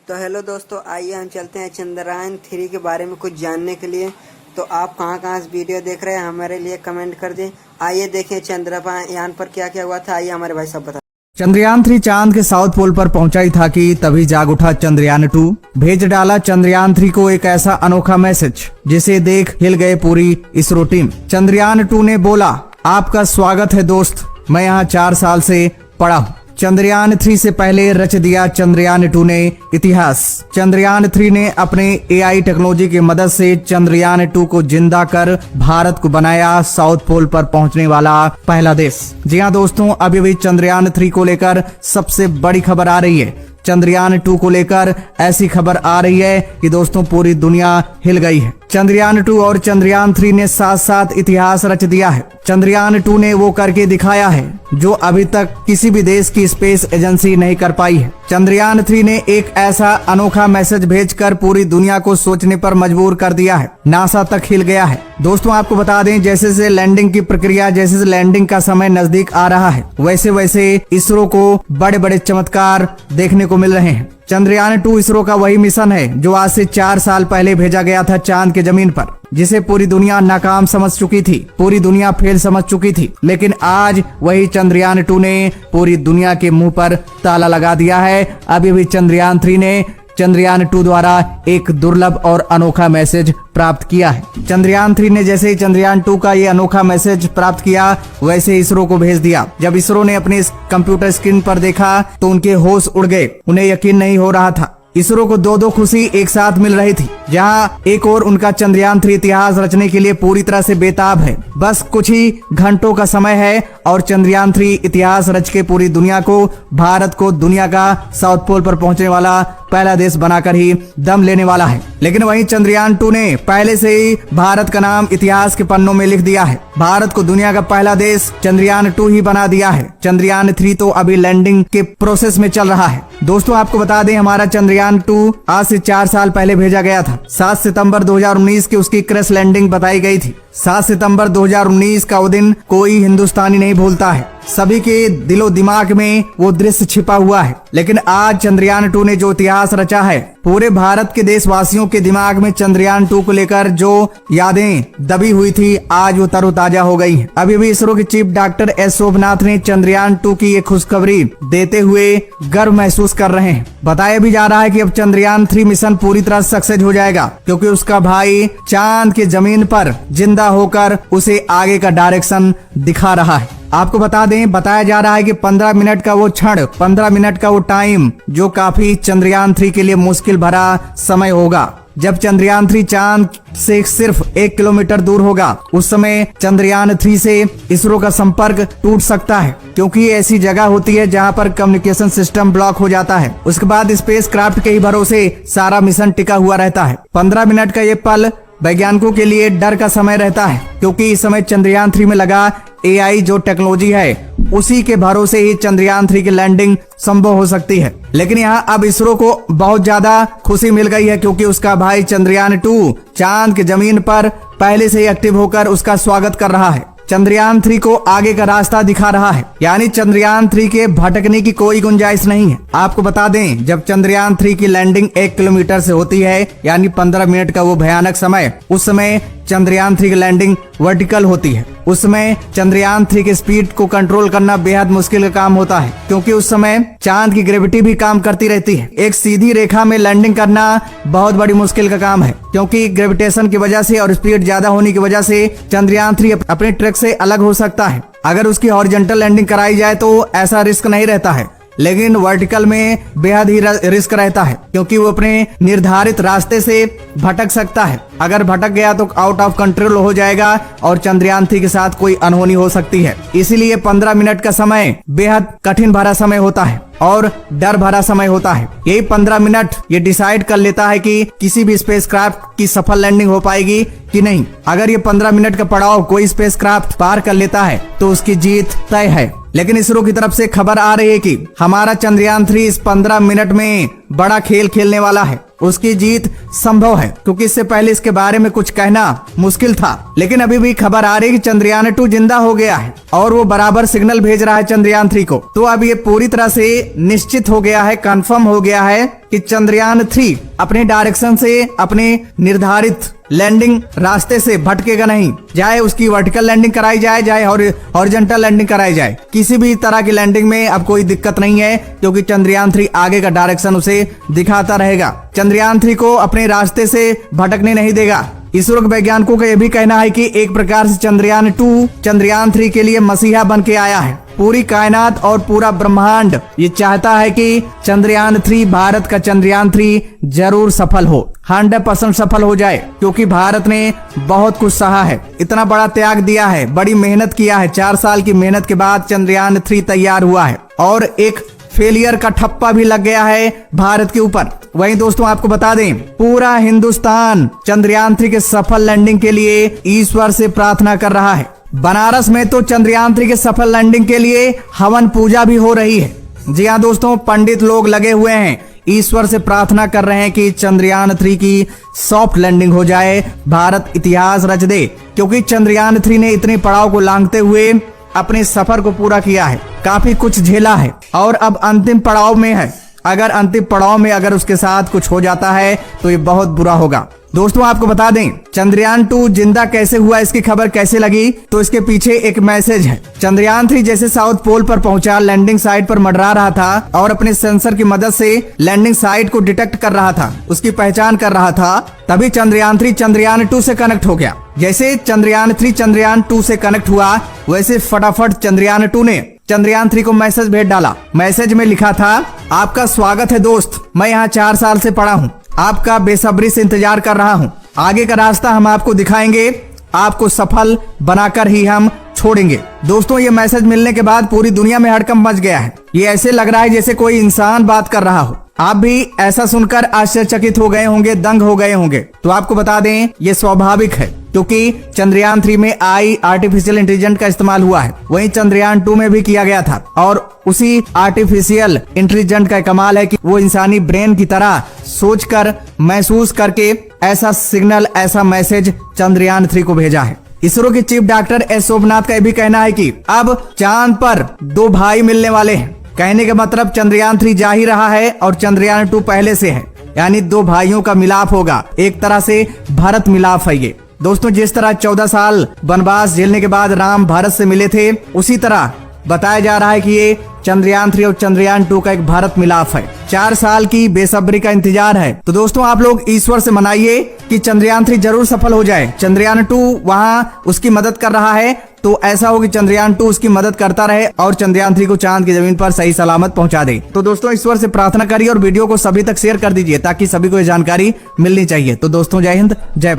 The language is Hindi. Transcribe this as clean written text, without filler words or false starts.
तो हेलो दोस्तों, आइए हम चलते हैं चंद्रयान 3 के बारे में कुछ जानने के लिए। तो आप कहाँ कहाँ से वीडियो देख रहे हैं हमारे लिए कमेंट कर दें। आइए देखें चंद्रयान पर क्या क्या हुआ था। आइए हमारे भाई सब बता। चंद्रयान 3 चांद के साउथ पोल पर पहुंचा ही था कि तभी जाग उठा चंद्रयान 2। भेज डाला चंद्रयान 3 को एक ऐसा अनोखा मैसेज जिसे देख हिल गए पूरी इसरो टीम। चंद्रयान 2 ने बोला, आपका स्वागत है दोस्त, मैं यहाँ 4 साल से पड़ा हूँ। चंद्रयान 3 से पहले रच दिया चंद्रयान 2 ने इतिहास। चंद्रयान 3 ने अपने AI टेक्नोलॉजी की मदद से चंद्रयान 2 को जिंदा कर भारत को बनाया साउथ पोल पर पहुंचने वाला पहला देश। जी हाँ दोस्तों, अभी भी चंद्रयान 3 को लेकर सबसे बड़ी खबर आ रही है। चंद्रयान 2 को लेकर ऐसी खबर आ रही है कि दोस्तों पूरी दुनिया हिल गई है। चंद्रयान 2 और चंद्रयान 3 ने साथ साथ इतिहास रच दिया है। चंद्रयान 2 ने वो करके दिखाया है जो अभी तक किसी भी देश की स्पेस एजेंसी नहीं कर पाई है। चंद्रयान 3 ने एक ऐसा अनोखा मैसेज भेजकर पूरी दुनिया को सोचने पर मजबूर कर दिया है। नासा तक हिल गया है। दोस्तों आपको बता दें, जैसे जैसे लैंडिंग की प्रक्रिया, जैसे लैंडिंग का समय नजदीक आ रहा है, वैसे वैसे इसरो को बड़े बड़े चमत्कार देखने को मिल रहे हैं। चंद्रयान 2 इसरो का वही मिशन है जो आज से 4 साल पहले भेजा गया था चांद के जमीन पर, जिसे पूरी दुनिया नाकाम समझ चुकी थी, पूरी दुनिया फेल समझ चुकी थी। लेकिन आज वही चंद्रयान 2 ने पूरी दुनिया के मुंह पर ताला लगा दिया है। अभी भी चंद्रयान 3 ने चंद्रयान 2 द्वारा एक दुर्लभ और अनोखा मैसेज प्राप्त किया है। चंद्रयान 3 ने जैसे ही चंद्रयान 2 का ये अनोखा मैसेज प्राप्त किया, वैसे इसरो को भेज दिया। जब इसरो ने अपने कंप्यूटर स्क्रीन पर देखा तो उनके होश उड़ गए। उन्हें यकीन नहीं हो रहा था। इसरो को दो खुशी एक साथ मिल रही थी। जहां एक और उनका चंद्रयान 3 इतिहास रचने के लिए पूरी तरह से बेताब है। बस कुछ ही घंटों का समय है और चंद्रयान 3 इतिहास रच के पूरी दुनिया को, भारत को दुनिया का साउथ पोल पर पहुंचने वाला पहला देश बनाकर ही दम लेने वाला है। लेकिन वहीं चंद्रयान 2 ने पहले से ही भारत का नाम इतिहास के पन्नों में लिख दिया है। भारत को दुनिया का पहला देश चंद्रयान 2 ही बना दिया है। चंद्रयान 3 तो अभी लैंडिंग के प्रोसेस में चल रहा है। दोस्तों आपको बता दें, हमारा चंद्रयान 2 आज से 4 साल पहले भेजा गया था। 7 सितंबर 2019 की उसकी क्रैश लैंडिंग बताई गई थी। 7 सितंबर 2019 का वो दिन कोई हिंदुस्तानी नहीं भूलता है। सभी के दिलो दिमाग में वो दृश्य छिपा हुआ है। लेकिन आज चंद्रयान 2 ने जो इतिहास रचा है, पूरे भारत के देशवासियों के दिमाग में चंद्रयान 2 को लेकर जो यादें दबी हुई थी, आज वो तरोताजा हो गई हैं। अभी भी इसरो के चीफ डॉक्टर एस शोभनाथ ने चंद्रयान 2 की ये खुशखबरी देते हुए गर्व महसूस कर रहे हैं। बताया भी जा रहा है कि अब चंद्रयान 3 मिशन पूरी तरह सक्सेस हो जाएगा, क्योंकि उसका भाई चांद के जमीन पर जिंदा होकर उसे आगे का डायरेक्शन दिखा रहा है। आपको बता दें, बताया जा रहा है कि 15 मिनट का वो क्षण, 15 मिनट का वो टाइम, जो काफी चंद्रयान 3 के लिए मुश्किल भरा समय होगा। जब चंद्रयान 3 चांद से सिर्फ 1 किलोमीटर दूर होगा, उस समय चंद्रयान 3 से इसरो का संपर्क टूट सकता है, क्योंकि ये ऐसी जगह होती है जहां पर कम्युनिकेशन सिस्टम ब्लॉक हो जाता है। उसके बाद स्पेस क्राफ्ट के ही भरोसे सारा मिशन टिका हुआ रहता है। 15 मिनट का ये पल वैज्ञानिकों के लिए डर का समय रहता है, क्योंकि इस समय चंद्रयान 3 में लगा AI जो टेक्नोलॉजी है, उसी के भरोसे ही चंद्रयान 3 की लैंडिंग संभव हो सकती है। लेकिन यहाँ अब इसरो को बहुत ज्यादा खुशी मिल गई है, क्योंकि उसका भाई चंद्रयान 2 चांद की जमीन पर पहले से ही एक्टिव होकर उसका स्वागत कर रहा है। चंद्रयान 3 को आगे का रास्ता दिखा रहा है। यानी चंद्रयान 3 के भटकने की कोई गुंजाइश नहीं है। आपको बता दें, जब चंद्रयान 3 की लैंडिंग 1 किलोमीटर से होती है, यानी 15 मिनट का वो भयानक समय, उस समय चंद्रयान 3 की लैंडिंग वर्टिकल होती है। उस समय चंद्रयान 3 की स्पीड को कंट्रोल करना बेहद मुश्किल का काम होता है, क्योंकि उस समय चांद की ग्रेविटी भी काम करती रहती है। एक सीधी रेखा में लैंडिंग करना बहुत बड़ी मुश्किल का काम है, क्योंकि ग्रेविटेशन की वजह से और स्पीड ज्यादा होने की वजह से चंद्रयान 3 अपने ट्रैक से अलग हो सकता है। अगर उसकी हॉरिजॉन्टल लैंडिंग कराई जाए तो ऐसा रिस्क नहीं रहता है, लेकिन वर्टिकल में बेहद ही रिस्क रहता है, क्योंकि वो अपने निर्धारित रास्ते से भटक सकता है। अगर भटक गया तो आउट ऑफ कंट्रोल हो जाएगा और चंद्रयान 3 के साथ कोई अनहोनी हो सकती है। इसीलिए 15 मिनट का समय बेहद कठिन भरा समय होता है और डर भरा समय होता है। यही 15 मिनट ये डिसाइड कर लेता है कि किसी भी स्पेसक्राफ्ट की सफल लैंडिंग हो पाएगी कि नहीं। अगर ये 15 मिनट का पड़ाव कोई स्पेसक्राफ्ट पार कर लेता है तो उसकी जीत तय है। लेकिन इसरो की तरफ से खबर आ रही है कि हमारा चंद्रयान 3 इस 15 मिनट में बड़ा खेल खेलने वाला है, उसकी जीत संभव है, क्योंकि इससे पहले इसके बारे में कुछ कहना मुश्किल था। लेकिन अभी भी खबर आ रही है कि चंद्रयान 2 जिंदा हो गया है और वो बराबर सिग्नल भेज रहा है चंद्रयान 3 को। तो अब ये पूरी तरह से निश्चित हो गया है, कंफर्म हो गया है कि चंद्रयान 3 अपने डायरेक्शन से, अपने निर्धारित लैंडिंग रास्ते से भटकेगा नहीं। चाहे उसकी वर्टिकल लैंडिंग कराई जाए, चाहे हॉरिजॉन्टल लैंडिंग कराई जाए, किसी भी तरह की लैंडिंग में अब कोई दिक्कत नहीं है, क्योंकि चंद्रयान 3 आगे का डायरेक्शन उसे दिखाता रहेगा। चंद्रयान 3 को अपने रास्ते से भटकने नहीं देगा। इसरो के वैज्ञानिकों का यह भी कहना है कि एक प्रकार से चंद्रयान 2 चंद्रयान 3 के लिए मसीहा बन के आया है। पूरी कायनात और पूरा ब्रह्मांड ये चाहता है कि चंद्रयान 3, भारत का चंद्रयान 3 जरूर सफल हो, 100% सफल हो जाए, क्योंकि भारत ने बहुत कुछ सहा है, इतना बड़ा त्याग दिया है, बड़ी मेहनत किया है। 4 साल की मेहनत के बाद चंद्रयान 3 तैयार हुआ है और एक फेलियर का ठप्पा भी लग गया है भारत के ऊपर। वहीं दोस्तों आपको बता दें, पूरा हिंदुस्तान चंद्रयान 3 के सफल लैंडिंग के लिए ईश्वर से प्रार्थना कर रहा है। बनारस में तो चंद्रयान 3 के सफल लैंडिंग के लिए हवन पूजा भी हो रही है। जी हाँ दोस्तों, पंडित लोग लगे हुए हैं, ईश्वर से प्रार्थना कर रहे हैं कि चंद्रयान 3 की सॉफ्ट लैंडिंग हो जाए, भारत इतिहास रच दे, क्योंकि चंद्रयान 3 ने इतने पड़ाव को लांघते हुए अपने सफर को पूरा किया है, काफी कुछ झेला है और अब अंतिम पड़ाव में है। अगर अंतिम पड़ाव में अगर उसके साथ कुछ हो जाता है तो ये बहुत बुरा होगा। दोस्तों आपको बता दें, चंद्रयान 2 जिंदा कैसे हुआ, इसकी खबर कैसे लगी, तो इसके पीछे एक मैसेज है। चंद्रयान 3 जैसे साउथ पोल पर पहुंचा, लैंडिंग साइट पर मंडरा रहा था और अपने सेंसर की मदद से लैंडिंग साइट को डिटेक्ट कर रहा था, उसकी पहचान कर रहा था, तभी चंद्रयान 3 चंद्रयान 2 से कनेक्ट हो गया। जैसे चंद्रयान 3 चंद्रयान 2 से कनेक्ट हुआ, वैसे फटाफट चंद्रयान 2 ने चंद्रयान 3 को मैसेज भेज डाला। मैसेज में लिखा था, आपका स्वागत है दोस्त, मैं यहाँ 4 साल से पड़ा हूँ, आपका बेसब्री से इंतजार कर रहा हूँ, आगे का रास्ता हम आपको दिखाएंगे, आपको सफल बनाकर ही हम छोड़ेंगे। दोस्तों ये मैसेज मिलने के बाद पूरी दुनिया में हड़कंप मच गया है। ये ऐसे लग रहा है जैसे कोई इंसान बात कर रहा हो। आप भी ऐसा सुनकर आश्चर्यचकित हो गए होंगे, दंग हो गए होंगे। तो आपको बता दें, ये स्वाभाविक है, क्योंकि चंद्रयान 3 में आर्टिफिशियल इंटेलिजेंस का इस्तेमाल हुआ है, वहीं चंद्रयान 2 में भी किया गया था। और उसी आर्टिफिशियल इंटेलिजेंस का कमाल है कि वो इंसानी ब्रेन की तरह सोचकर, महसूस करके ऐसा सिग्नल, ऐसा मैसेज चंद्रयान 3 को भेजा है। इसरो के चीफ डॉक्टर एस सोमनाथ का भी कहना है कि अब चांद पर 2 भाई मिलने वाले हैं। कहने का मतलब चंद्रयान 3 जा ही रहा है और चंद्रयान 2 पहले से है, यानी 2 भाइयों का मिलाप होगा, एक तरह से भारत मिलाप है ये। दोस्तों जिस तरह 14 साल वनवास झेलने के बाद राम भारत से मिले थे, उसी तरह बताया जा रहा है कि ये चंद्रयान 3 और चंद्रयान 2 का एक भारत मिलाप है। 4 साल की बेसब्री का इंतजार है। तो दोस्तों आप लोग ईश्वर से मनाइए कि चंद्रयान 3 जरूर सफल हो जाए। चंद्रयान 2 वहां उसकी मदद कर रहा है, तो ऐसा हो कि चंद्रयान 2 उसकी मदद करता रहे और चंद्रयान 3 को चांद की जमीन पर सही सलामत पहुंचा दे। तो दोस्तों ईश्वर से प्रार्थना करिए और वीडियो को सभी तक शेयर कर दीजिए, ताकि सभी को ये जानकारी मिलनी चाहिए। तो दोस्तों जय हिंद, जय